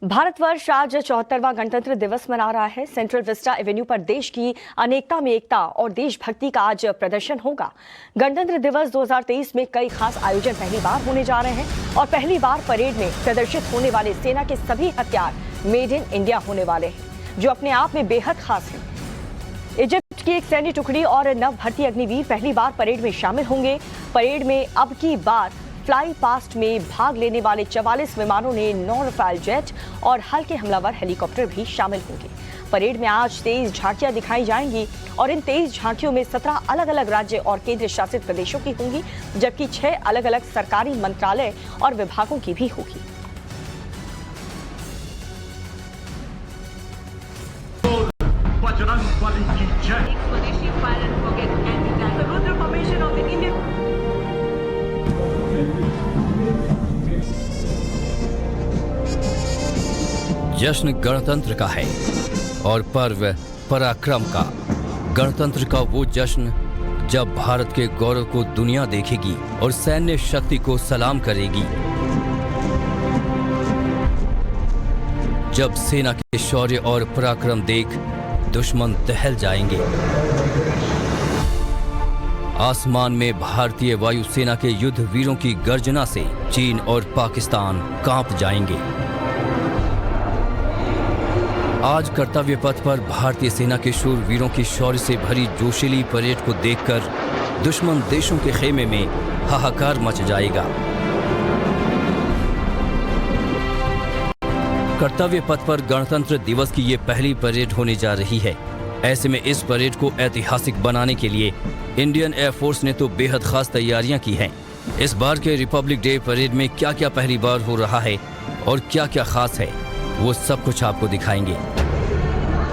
भारतवर्ष आज 74वां गणतंत्र दिवस मना रहा है। सेंट्रल विस्टा एवेन्यू पर देश की अनेकता में एकता और देशभक्ति का आज प्रदर्शन होगा। गणतंत्र दिवस 2023 में कई खास आयोजन पहली बार होने जा रहे हैं और पहली बार परेड में प्रदर्शित होने वाले सेना के सभी हथियार मेड इन इंडिया होने वाले हैं, जो अपने आप में बेहद खास हैं। इजिप्ट की एक सैन्य टुकड़ी और नव भर्ती अग्निवीर पहली बार परेड में शामिल होंगे। परेड में अब की बार फ्लाई पास्ट में भाग लेने वाले 44 विमानों ने 9 रफाल जेट और हल्के हमलावर हेलीकॉप्टर भी शामिल होंगे। परेड में आज 23 झांकियां दिखाई जाएंगी और इन 23 झांकियों में 17 अलग अलग राज्य और केंद्र शासित प्रदेशों की होंगी, जबकि 6 अलग अलग सरकारी मंत्रालय और विभागों की भी होगी। जश्न गणतंत्र का है और पर्व पराक्रम का। गणतंत्र का वो जश्न जब भारत के गौरव को दुनिया देखेगी और सैन्य शक्ति को सलाम करेगी, जब सेना के शौर्य और पराक्रम देख दुश्मन दहल जाएंगे। आसमान में भारतीय वायुसेना के युद्ध वीरों की गर्जना से चीन और पाकिस्तान कांप जाएंगे। आज कर्तव्य पथ पर भारतीय सेना के शूर वीरों की शौर्य से भरी जोशीली परेड को देखकर दुश्मन देशों के खेमे में हाहाकार मच जाएगा। कर्तव्य पथ पर गणतंत्र दिवस की ये पहली परेड होने जा रही है। ऐसे में इस परेड को ऐतिहासिक बनाने के लिए इंडियन एयरफोर्स ने तो बेहद खास तैयारियां की हैं। इस बार के रिपब्लिक डे परेड में क्या क्या पहली बार हो रहा है और क्या क्या खास है, वो सब कुछ आपको दिखाएंगे।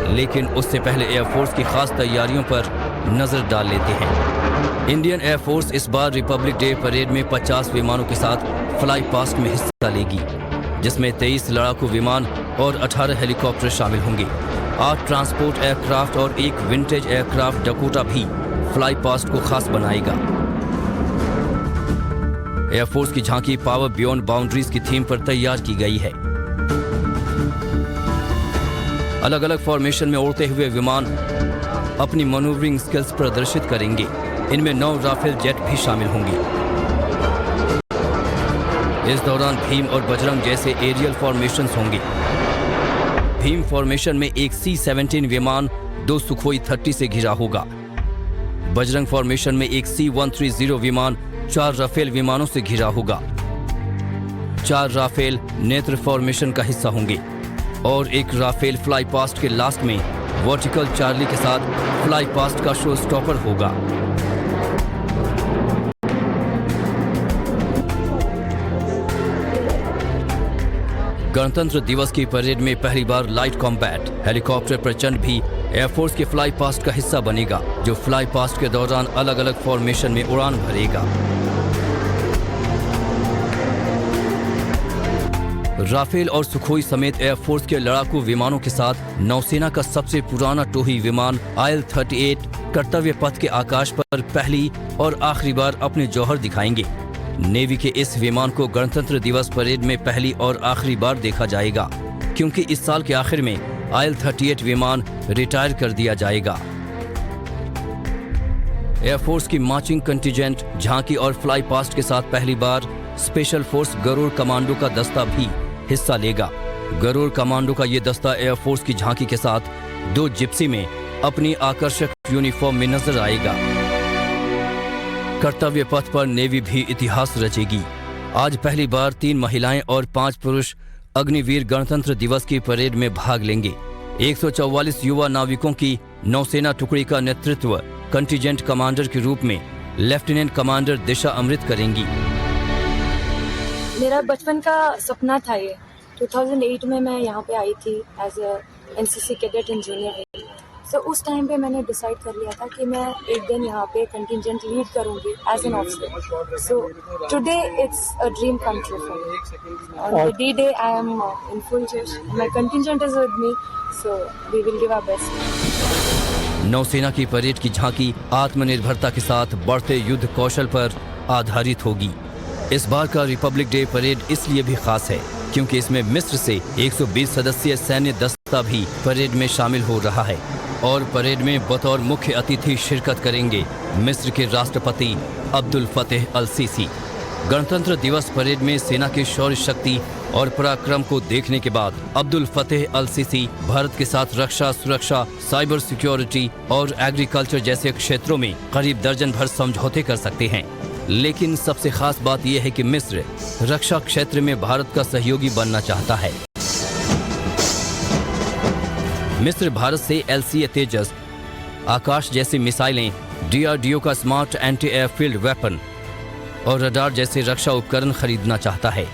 लेकिन उससे पहले एयरफोर्स की खास तैयारियों पर नजर डाल लेते हैं। इंडियन एयरफोर्स इस बार रिपब्लिक डे परेड में 50 विमानों के साथ फ्लाई पास्ट में हिस्सा लेगी, जिसमें 23 लड़ाकू विमान और 18 हेलीकॉप्टर शामिल होंगे। 8 ट्रांसपोर्ट एयरक्राफ्ट और 1 विंटेज एयरक्राफ्ट डकोटा भी फ्लाई पास्ट को खास बनाएगा। एयरफोर्स की झांकी पावर बियॉन्ड बाउंड्रीज की थीम पर तैयार की गई है। अलग अलग फॉर्मेशन में उड़ते हुए विमान अपनी मैन्यूवरिंग स्किल्स प्रदर्शित करेंगे। इनमें 9 राफेल जेट भी शामिल होंगे। इस दौरान भीम और बजरंग जैसे एरियल फॉर्मेशंस होंगे। भीम फॉर्मेशन में एक C-17 विमान 2 सुखोई 30 से घिरा होगा। बजरंग फॉर्मेशन में एक C-130 विमान 4 राफेल विमानों से घिरा होगा। 4 राफेल नेत्र फॉर्मेशन का हिस्सा होंगे और एक राफेल फ्लाई पास्ट के लास्ट में वर्टिकल चार्ली के साथ फ्लाई पास्ट का शो स्टॉपर होगा। गणतंत्र दिवस की परेड में पहली बार लाइट कॉम्बैट हेलीकॉप्टर प्रचंड भी एयरफोर्स के फ्लाई पास्ट का हिस्सा बनेगा, जो फ्लाई पास्ट के दौरान अलग अलग फॉर्मेशन में उड़ान भरेगा। राफेल और सुखोई समेत एयरफोर्स के लड़ाकू विमानों के साथ नौसेना का सबसे पुराना टोही विमान IL-38 कर्तव्य पथ के आकाश पर पहली और आखिरी बार अपने जौहर दिखाएंगे। नेवी के इस विमान को गणतंत्र दिवस परेड में पहली और आखिरी बार देखा जाएगा, क्योंकि इस साल के आखिर में IL-38 विमान रिटायर कर दिया जाएगा। एयरफोर्स की मार्चिंग कंटिजेंट झांकी और फ्लाई पास्ट के साथ पहली बार स्पेशल फोर्स गरुड़ कमांडो का दस्ता भी हिस्सा लेगा। गरुड़ कमांडो का ये दस्ता एयरफोर्स की झांकी के साथ 2 जिप्सी में अपनी आकर्षक यूनिफॉर्म में नजर आएगा। कर्तव्य पथ पर नेवी भी इतिहास रचेगी। आज पहली बार 3 महिलाएं और 5 पुरुष अग्निवीर गणतंत्र दिवस की परेड में भाग लेंगे। 144 युवा नाविकों की नौसेना टुकड़ी का नेतृत्व कंटिजेंट कमांडर के रूप में लेफ्टिनेंट कमांडर दिशा अमृत करेंगी। मेरा बचपन का सपना था ये। 2008 में मैं यहाँ पे आई थी as a NCC cadet in junior. So उस टाइम पे मैंने डिसाइड कर लिया था कि मैं एक दिन यहाँ पे कंटिजेंट लीड करूँगी as an officer. So today it's a dream come true for me. On the D-Day I am in full josh. My contingent is with me, so we will give our best. नौसेना की parade की झांकी आत्मनिर्भरता के साथ बढ़ते युद्ध कौशल पर आधारित होगी। इस बार का रिपब्लिक डे परेड इसलिए भी खास है क्योंकि इसमें मिस्र से 120 सदस्यीय सैन्य दस्ता भी परेड में शामिल हो रहा है और परेड में बतौर मुख्य अतिथि शिरकत करेंगे मिस्र के राष्ट्रपति अब्दुल फतेह अल सीसी। गणतंत्र दिवस परेड में सेना के शौर्य शक्ति और पराक्रम को देखने के बाद अब्दुल फतेह अल सीसी भारत के साथ रक्षा, सुरक्षा, साइबर सिक्योरिटी और एग्रीकल्चर जैसे क्षेत्रों में करीब दर्जन भर समझौते कर सकते हैं। लेकिन सबसे खास बात यह है कि मिस्र रक्षा क्षेत्र में भारत का सहयोगी बनना चाहता है। मिस्र भारत से LCA तेजस, आकाश जैसी मिसाइलें, DRDO का स्मार्ट एंटी एयरफील्ड वेपन और रडार जैसे रक्षा उपकरण खरीदना चाहता है।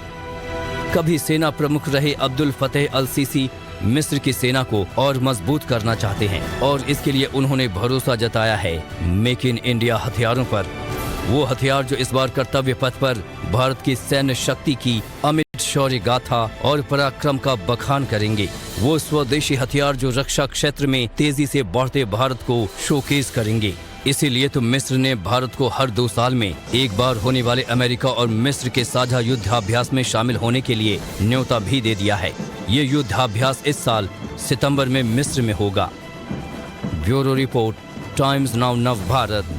कभी सेना प्रमुख रहे अब्दुल फतेह अल सीसी मिस्र की सेना को और मजबूत करना चाहते हैं और इसके लिए उन्होंने भरोसा जताया है मेक इन इंडिया हथियारों पर। वो हथियार जो इस बार कर्तव्य पथ पर भारत की सैन्य शक्ति की अमिट शौर्य गाथा और पराक्रम का बखान करेंगे। वो स्वदेशी हथियार जो रक्षा क्षेत्र में तेजी से बढ़ते भारत को शोकेस करेंगे। इसीलिए तो मिस्र ने भारत को हर 2 साल में एक बार होने वाले अमेरिका और मिस्र के साझा युद्धाभ्यास में शामिल होने के लिए न्योता भी दे दिया है। ये युद्धाभ्यास इस साल सितंबर में मिस्र में होगा। ब्यूरो रिपोर्ट, टाइम्स नाउ नव भारत।